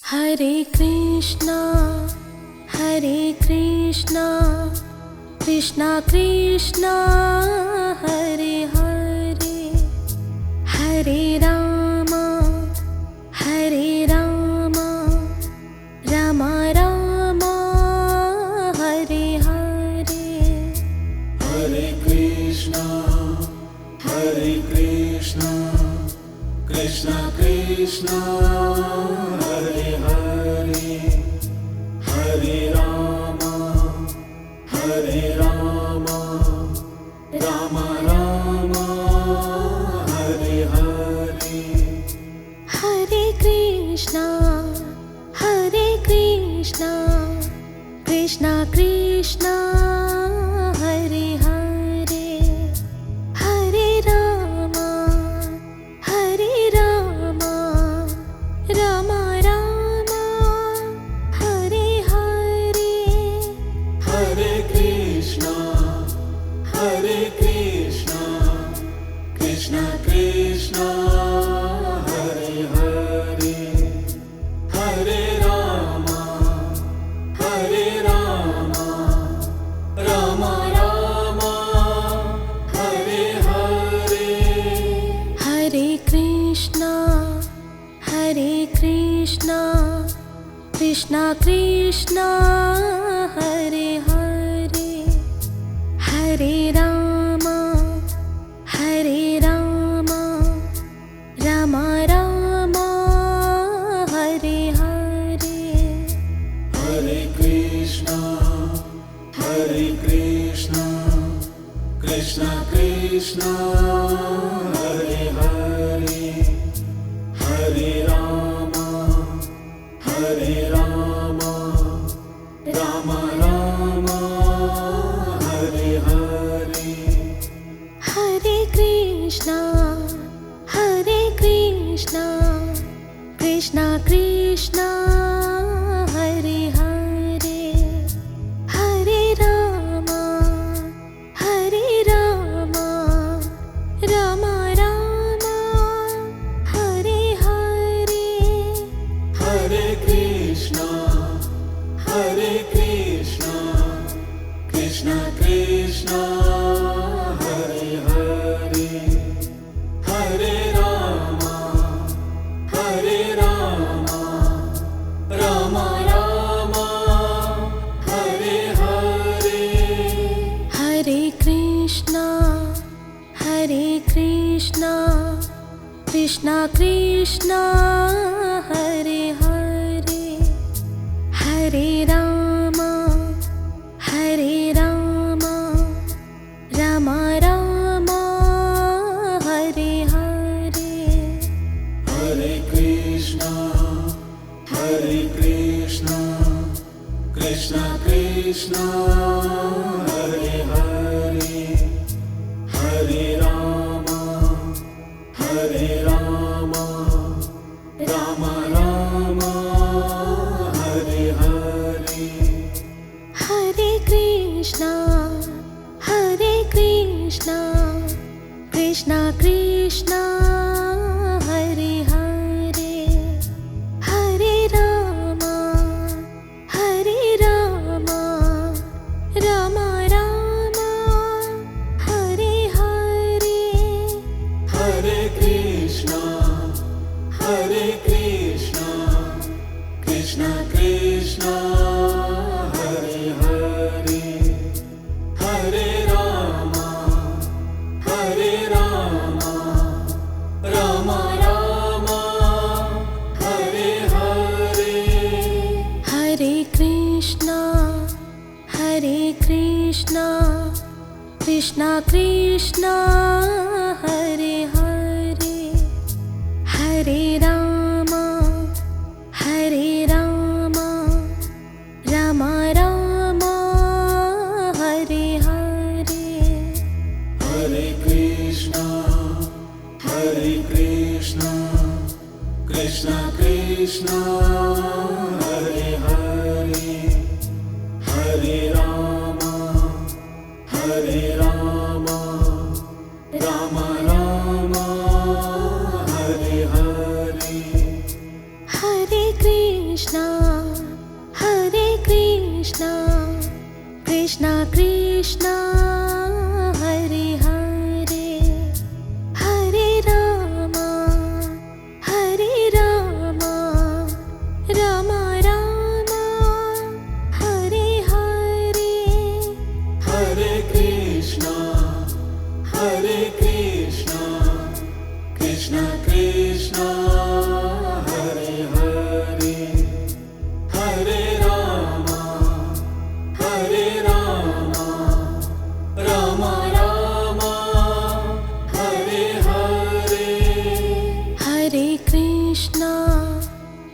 Hare Krishna Krishna Krishna Hare Hare, Hare Ram Ram Ram Hare Hare. Hare Krishna Krishna Krishna Hare Hare, Hare Ram Ram Ram Hare Hare. Hare Krishna Krishna Krishna Hare Hare, Hare Ram Ram Ram Hare Hare. Hare Krishna Krishna Krishna Hare Hare, Hare Ram Ram Ram Hare Hare. Hare Krishna Krishna Krishna Hare Hare, Hare Ram Ram Ram Hare Hare. Hare Krishna Krishna Krishna Hare Hare, Hare Ram Ram Ram Hare Hare. Hare Krishna Krishna Krishna Hare Hare, Hare Ram Ram Ram Hare Hare. Hare Krishna Krishna Krishna Hare Hare, Hare Ram Ram Ram Hare Hare. Hare Krishna Krishna Krishna Hare Hare, Hare Ram Ram Ram Hare Hare. Hare Krishna Krishna Krishna Hare Hare, Hare Ram Ram Ram Hare Hare. Hare Krishna Krishna Krishna Hare Hare, Hare Ram Ram Ram Hare Hare. Hare Krishna Krishna Krishna Hare Hare, Hare Ram Ram Ram Hare Hare. Hare Krishna Krishna Krishna Hare Hare, Hare Ram Ram Ram Hare Hare. Hare Krishna Krishna Krishna Hare Hare, Hare Ram Ram Ram Hare Hare. Hare Krishna Krishna, Hare Krishna, Krishna Krishna, Hare Hare, Hare Rama, Hare Rama, Rama Rama, Hare Hare, Hare Krishna, Hare Krishna, Krishna Krishna, Hare Hare, Hare Rama, Hare Rama, Rama Rama, Hare Hare. Hare Krishna,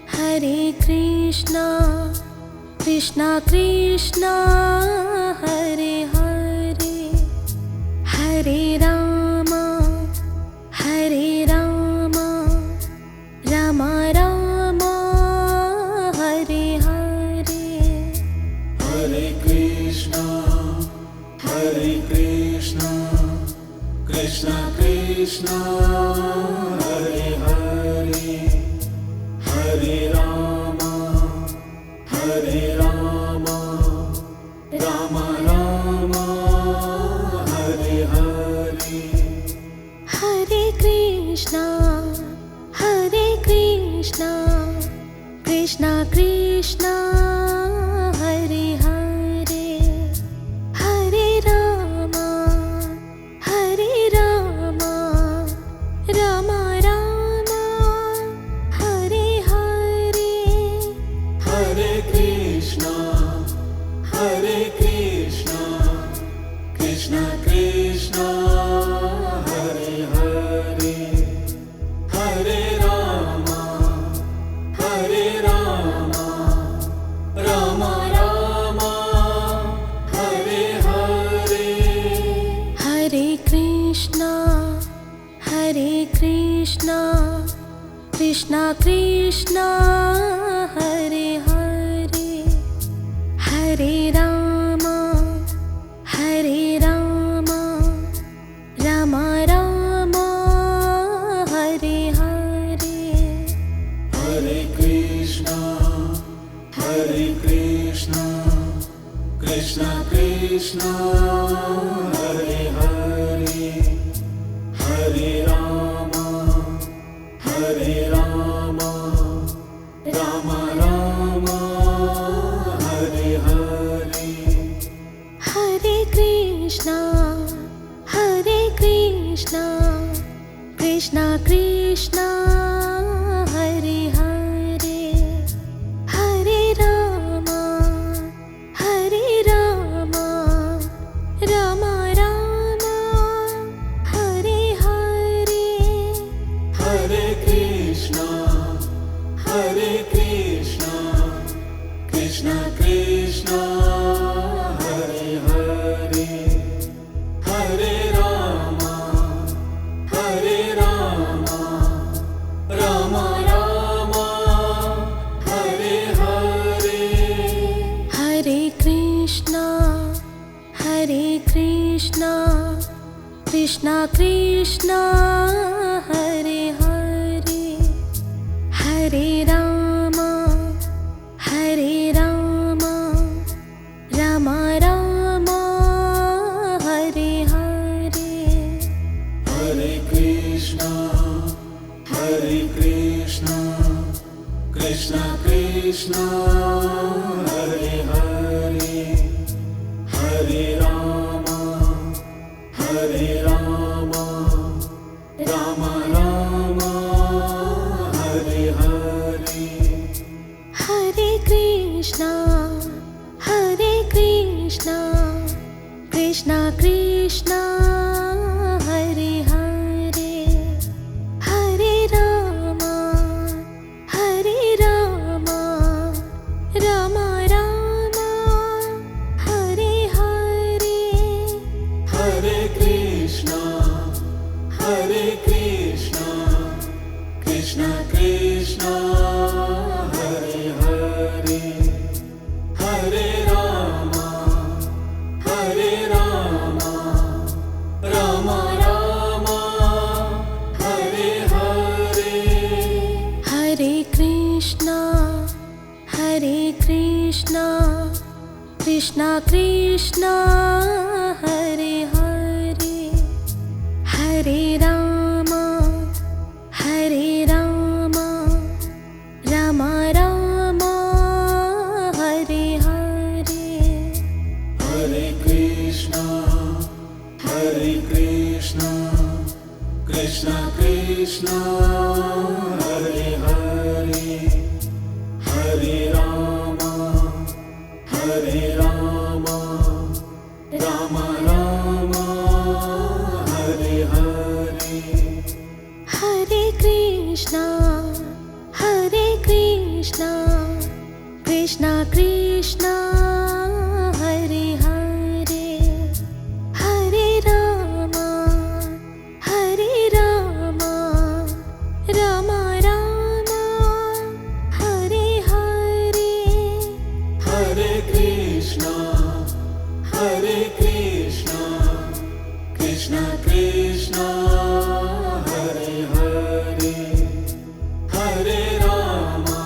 Hare Krishna, Krishna Krishna, Hare Hare, Hare Rama, Hare Rama, Rama Rama, Hare Hare. Hare Krishna, Hare Krishna, Krishna Krishna, Hare Hare, Hare Rama, Hare Rama, Rama Rama, Hare Hare. Hare Krishna, Hare Krishna, Krishna Krishna, Hare Hare, Hare Rama, Hare Rama, Rama Rama, Hare Hare. Hare Krishna, Hare Krishna, Krishna Krishna, Hare Hare, Hare Rama, Hare Rama, Rama Rama, Hare Hare. Hare Krishna, Hare Krishna, Krishna Krishna, Hare Hare, Hare Rama, Hare Rama, Rama Rama, Hare Hare. Hare Krishna, Hare Krishna, Krishna Krishna, Hare Hare, Hare Rama, Hare Rama, Rama Rama, Hare Hare. Hare Krishna, Hare Krishna, Krishna Krishna, Hare Hare, Hare Rama, Hare Rama, Rama Rama, Hare Hare. Hare Krishna, Hare Krishna, Krishna Krishna, Hare Hare, Hare Rama, Hare Rama, Rama Rama, Hare Hare. Hare Krishna, Hare Krishna, Krishna Krishna, Hare Hare, Hare Rama, Hare Rama, Rama Rama, Hare Hare. Hare Krishna, Hare Krishna, Krishna Krishna, Hare Hare, Hare Rama, Hare Rama, Rama Rama, Hare Hare. Hare Krishna, Hare Krishna, Krishna Krishna, Hare Hare, Hare Rama, Hare Rama, Rama Rama, Hare Hare. Hare Krishna, Hare Krishna, Krishna Krishna, Hare Hare, Hare Rama, Hare Rama, Rama Rama, Hare Hare. Hare Krishna, Hare Krishna, Krishna Krishna, Hare Hare, Hare Rama, Hare Rama, Rama Rama, Hare Hare. Hare Krishna, Krishna Krishna, Hare Hare, Hare Rama, Rama Rama, Hare Hare. Hare Krishna, Krishna Krishna, Hare Hare, Hare Rama, Rama Rama, Hare Hare. Hare Krishna, Krishna Krishna, Hare Hare, Hare Rama,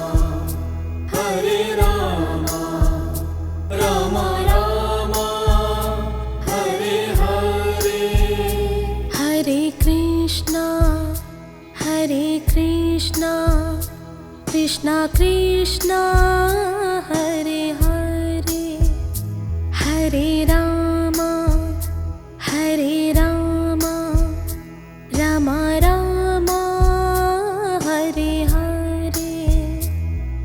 Rama Rama, Hare Hare. Hare Krishna, Krishna Krishna, Hare Hare, Hare Rama, Rama Rama, Hare Hare.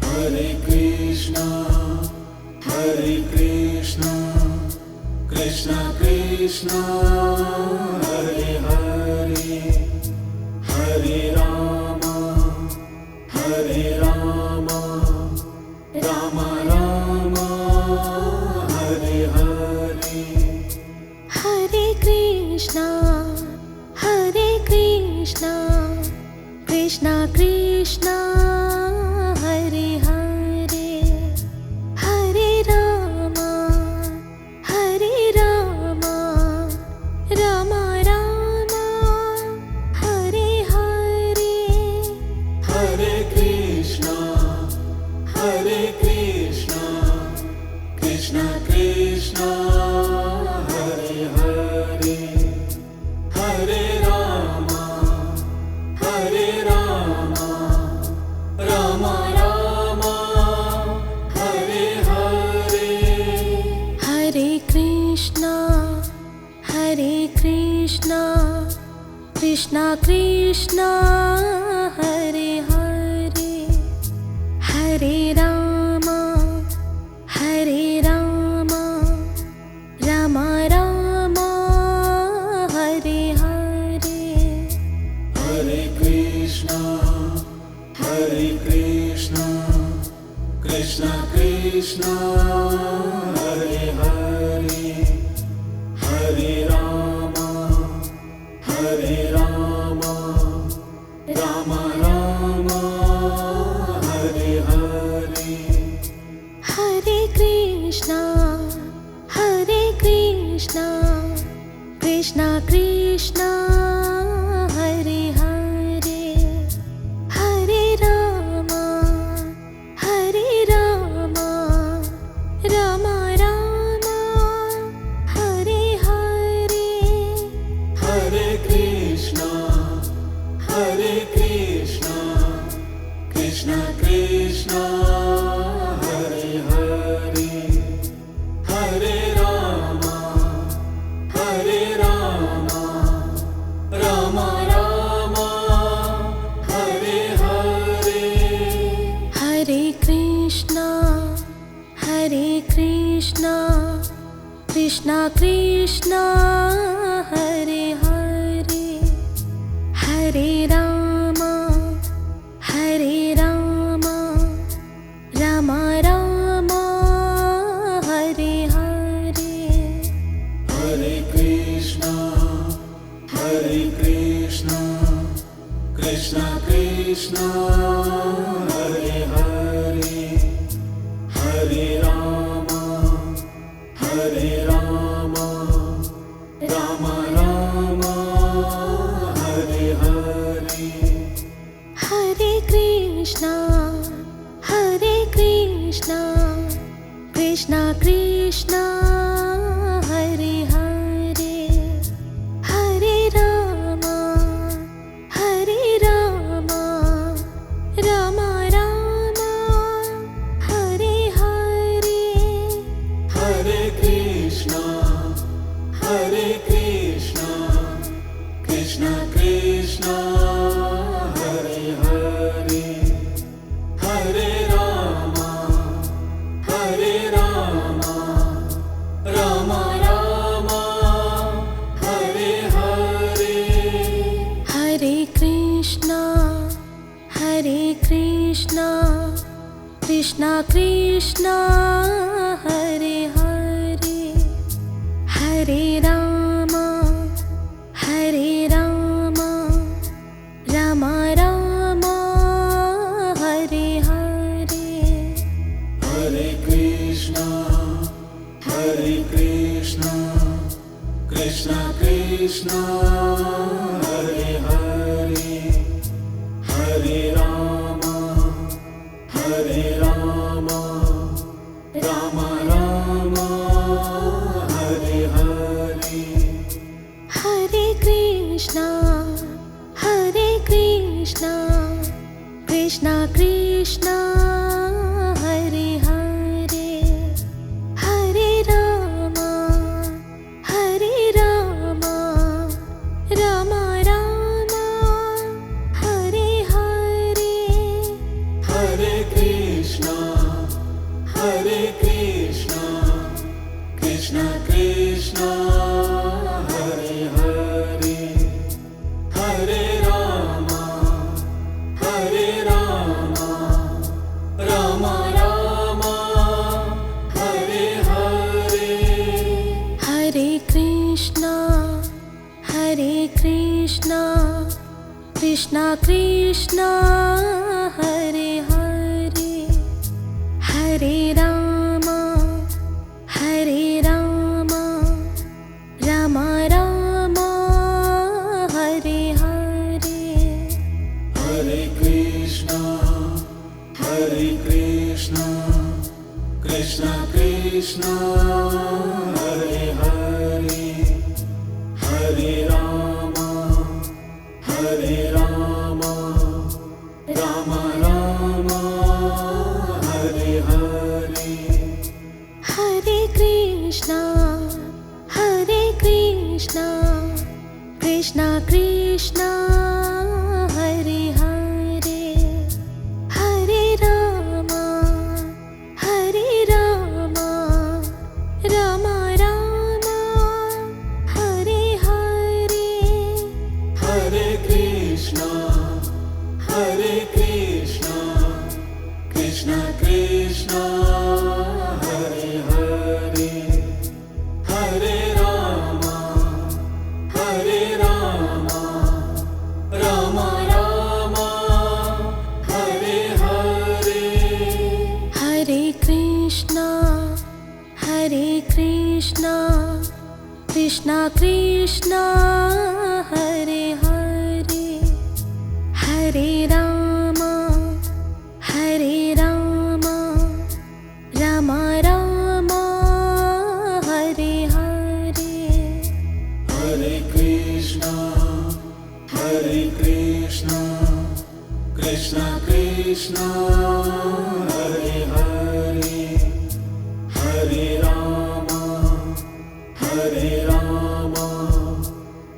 Hare Krishna, Krishna Krishna, Hare Hare, Hare Rama, Rama Rama, Hare Hare. Hare Krishna, Krishna Krishna, Hare Hare, Hare Rama, Rama Rama, Hare Hare. Hare Krishna, Krishna Krishna, Hare Hare, Hare Rama, Rama Rama, Hare Hare. Hare Krishna, Krishna Krishna, Hare Hare, Hare Rama, Rama Rama, Hare Hare. Hare Krishna, Krishna Krishna, Hare Hare, Hare Rama, Rama Rama, Hare Hare. Hare Krishna, Krishna Krishna, Hare Hare, Hare Rama, Rama Rama, Hare Hare. Hare Krishna, Krishna Krishna, Hare Hare, Hare Rama, Rama Rama, Hare Hare. Hare Krishna, Krishna Krishna, Hare Hare, Hare Rama, Rama Rama, Hare Hare. Hare Krishna, Krishna Krishna, Hare Hare, Hare Rama, Rama Rama, Krishna Krishna Krishna Hare Hare Hare Rama Hare Rama Rama Rama Hare Hare Hare Krishna Krishna Krishna Hare Hare Hare Rama Rama Rama Hare Hare Hare Krishna Krishna Krishna Hare Hare Hare Rama Rama Rama Hare Hare Hare Krishna Krishna Krishna Hare Hare Hare Rama Rama Rama Hare Hare Hare Krishna Krishna Krishna Hare Hare Hare Rama Rama Rama Hare Hare Hare Krishna Krishna Krishna Hare Hare Hare Rama Rama Rama Hare Hare Hare Krishna Krishna Krishna Hare Hare Hare Rama Rama Rama Hare Hare Hare Krishna Krishna Krishna Hare Hare Hare Rama Rama Rama Hare Hare Hare Krishna Krishna Krishna Hare Hare Hare Rama Rama Rama Hare Hare Hare Krishna Krishna Krishna Hare Hare Hare Rama Rama Rama Hare Hare Hare Krishna Krishna Krishna Hare Hare Hare Rama Rama Rama Hare Hare Hare Krishna Krishna Krishna Hare Hare Hare Rama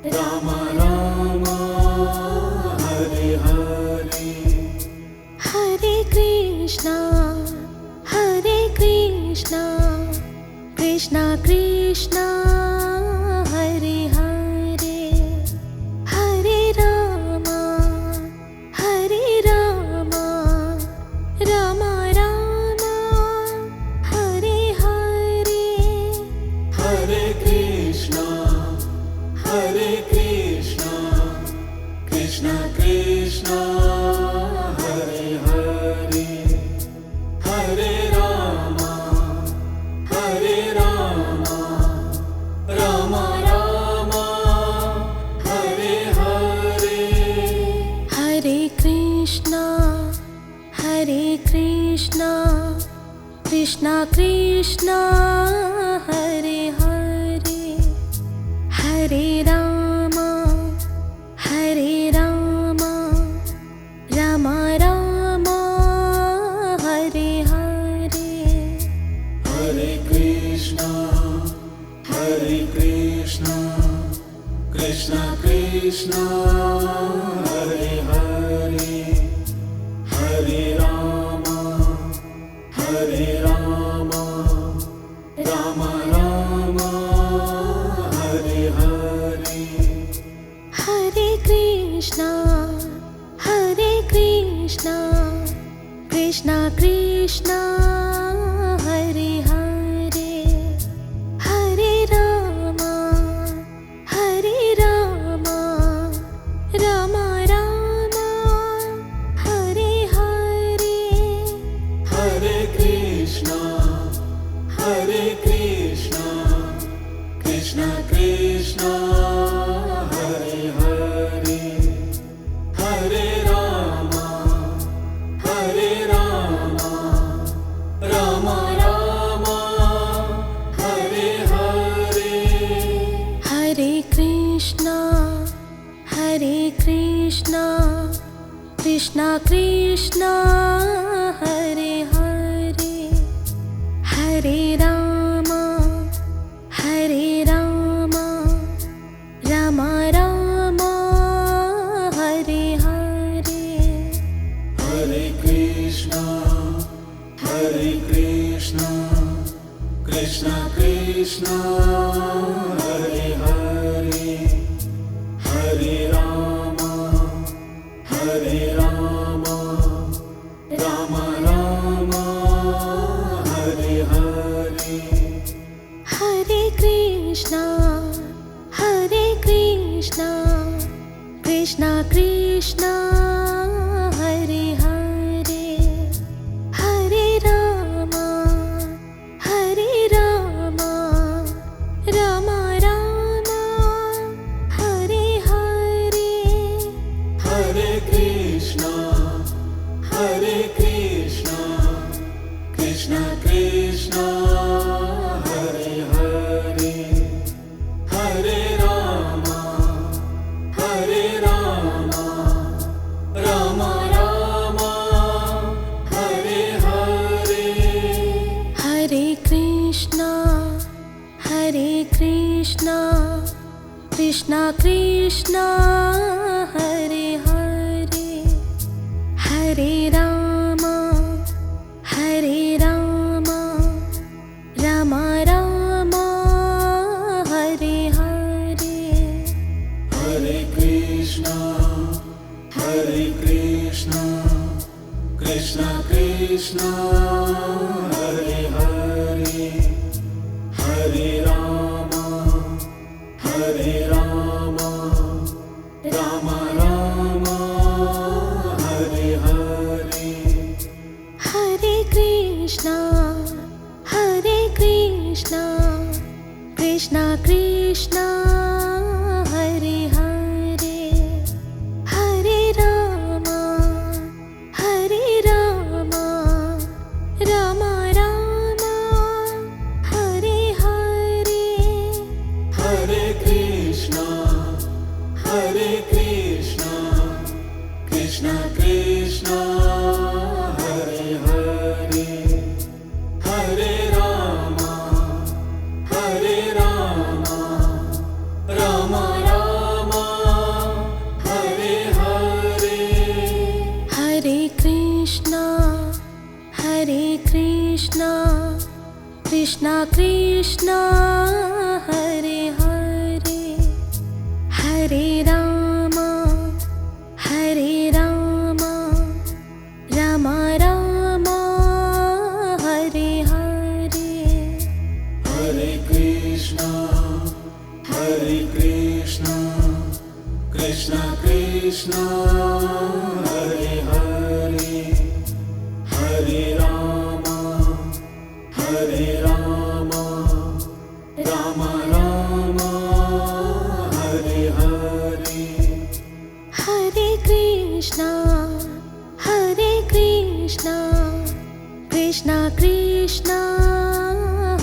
Rama Rama Hare Hare Hare Krishna Krishna Krishna Hare Hare Hare Rama Rama Rama Hare Hare Hare Krishna Krishna Krishna Hare Hare Hare Rama Rama Rama Hare Hare Hare Krishna Krishna Krishna Hare Hare Hare Rama Rama Rama Hare Hare Hare Krishna Krishna Krishna Hare Hare Hare Rama Rama Rama Hare Hare Hare Krishna Krishna Krishna Hare Hare Hare Rama Rama Rama Hare Hare Hare Krishna Krishna Krishna Hare Hare Hare Rama Rama Rama Hare Hare Hare Krishna Krishna Krishna Hare Hare Hare Rama Rama Rama Hare Hare Hare Krishna Krishna Krishna Hare Hare Hare Rama Rama Rama Hare Hare Hare Krishna Krishna Krishna Hare Hare Hare Rama Rama Rama Hare Hare Hare Krishna Krishna Krishna Hare Hare Hare Rama Rama Rama Hare Hare Hare Krishna Krishna Krishna Hare Hare Hare Rama Rama Rama Hare Hare Hare Krishna Krishna Krishna Hare Hare Hare Rama Rama Rama Hare Hare Hare Krishna Krishna Krishna Hare Hare Hare Rama Rama Rama Hare Hare Hare Krishna Krishna Krishna Hare Hare Hare Rama Rama Rama Hare Hare Hare Krishna Krishna Krishna Hare Hare Hare Rama Rama Rama Hare Hare Hare Krishna Krishna Krishna Hare Hare Hare Rama Rama Rama Hare Hare Hare Krishna Krishna Krishna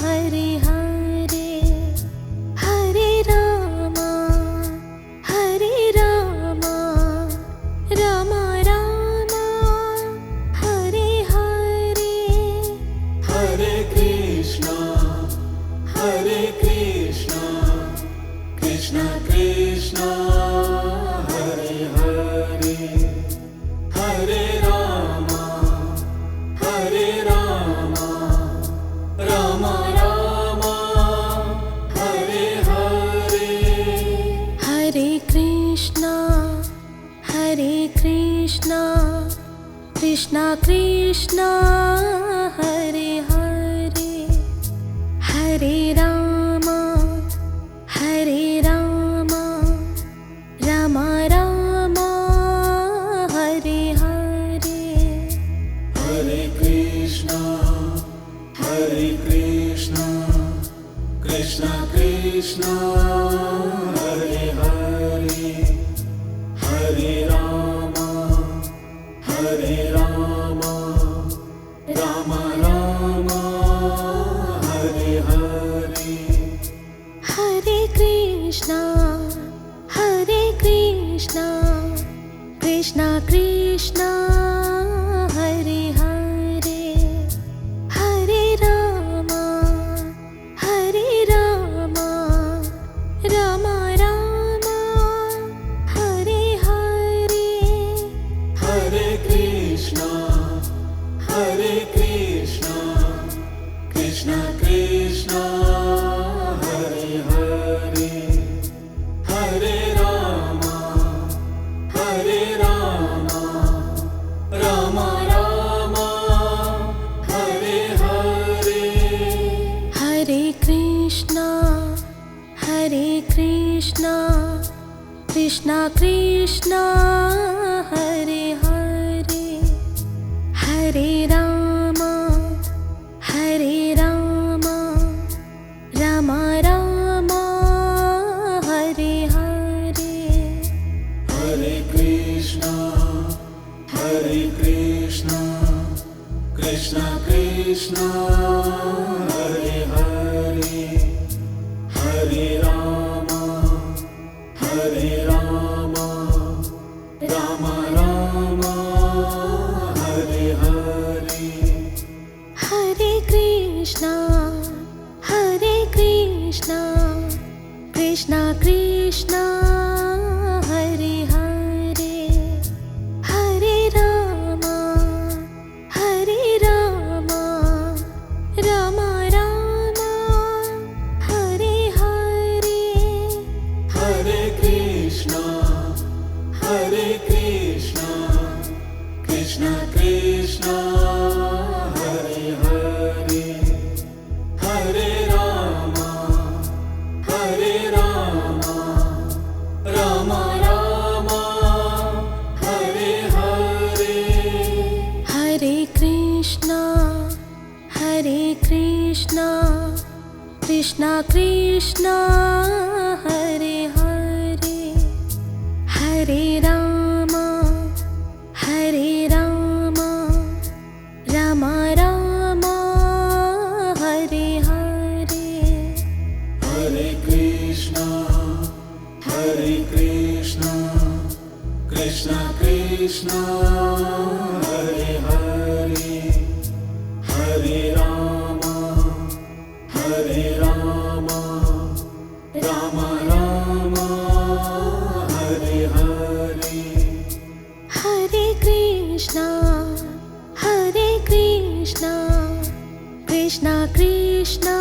Hare Hare Hare Rama Hare Rama Rama Rama Hare Hare Hare Krishna Krishna Krishna Hare Hare Hare Rama Rama Rama Hare Hare Hare Krishna Krishna Krishna Hare Hare Hare Rama Rama Rama Hare Hare Hare Krishna Krishna Krishna Hare Hare Hare Rama Rama Rama Hare Hare Hare Krishna Krishna Krishna Hare Hare Hare Rama Rama Rama Hare Hare Hare Krishna Krishna Krishna Hare Hare Hare Rama Rama Rama Hare Hare Hare Krishna Krishna Krishna Hare Hare Hare Rama Rama Rama Hare Hare Hare Krishna Krishna Krishna Hare Hare Hare Rama Rama Rama Hare Hare Hare Krishna Krishna Krishna Hare Hare Hare Rama Rama Rama Hare Hare Hare Krishna Krishna Krishna Hare Hare Hare Rama Rama Rama Hare Hare Hare Krishna Krishna Krishna Hare Hare Hare Rama Rama Rama Hare Hare Hare Krishna Krishna Krishna Hare Hare Hare Rama Rama Rama Hare Hare Hare Krishna Krishna Krishna